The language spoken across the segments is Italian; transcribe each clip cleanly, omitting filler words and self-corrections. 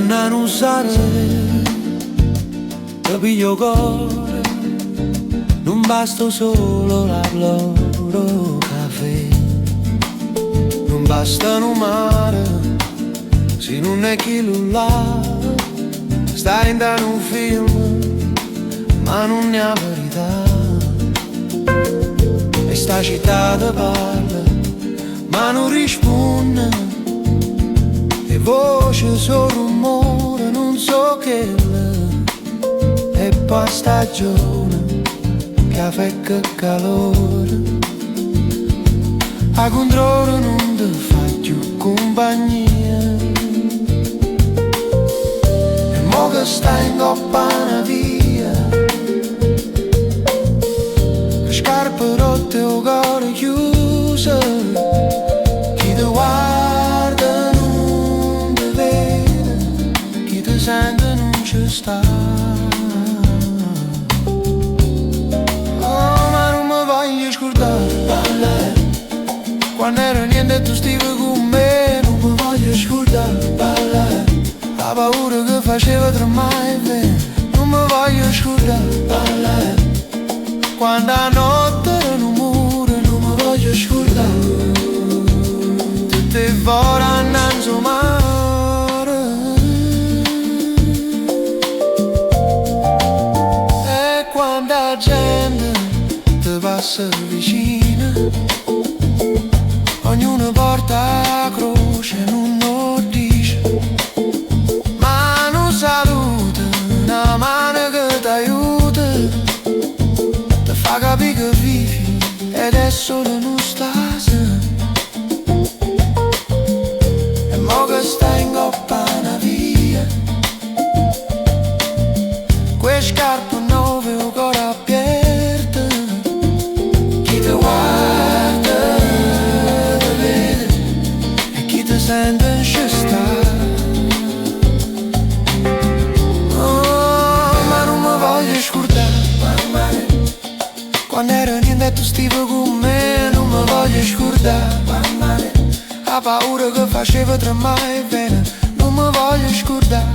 non usare, capiglio cuore, non basta solo la loro caffè, non basta un mare, se non è chi lo là, stai in un film, ma non è la verità, e sta città te parla, ma non risponde, e voce solo rumore, non so che è poi stagione, caffè che calore, a controllo non ti fa più compagnia, e mo che stai in coppa una via, che scarpe rotte o cuore chiuse, chi ti guarda non ti vede, chi ti sente non ci sta. Oh, ma non mi voglio scordare, quando ero niente e tu stivi con me, non mi voglio scordare, la paura che faceva tremare bene, non mi voglio scordare, quando la notte era un muro, non mi voglio scordare, tutte fuori annanzi al mare, e quando la gente ti passa vicina, ognuno porta la croce e non lo dice, ma non saluta, una mano che ti aiuta, ti fa capire che vivi ed è solo non stasi, e mo che stai in coppa una via, quelle scarpe nuove o cuore aperto, chi ti guarda sente ci sta. Oh, ma non mi voglio scordare, quando ero niente e tu stivi con me, non mi voglio scordare, la paura che faceva tremare bene, non mi voglio scordare,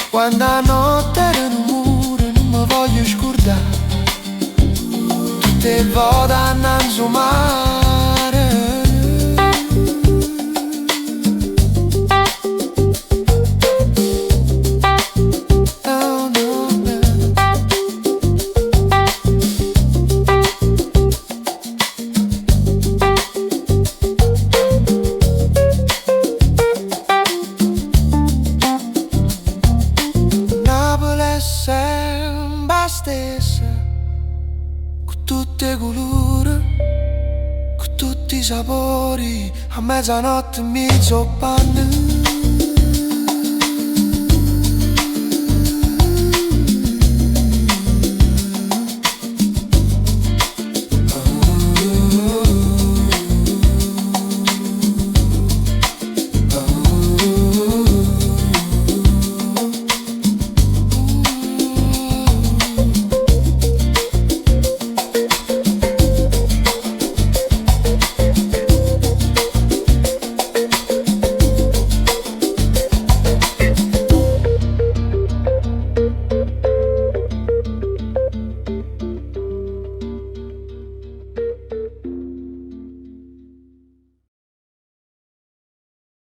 quando la notte era un muro, non mi voglio scordare, tutte volte annanzi al mare. Stessa, con tutte colore, con tutti i sapori, a mezzanotte mi zoppanno.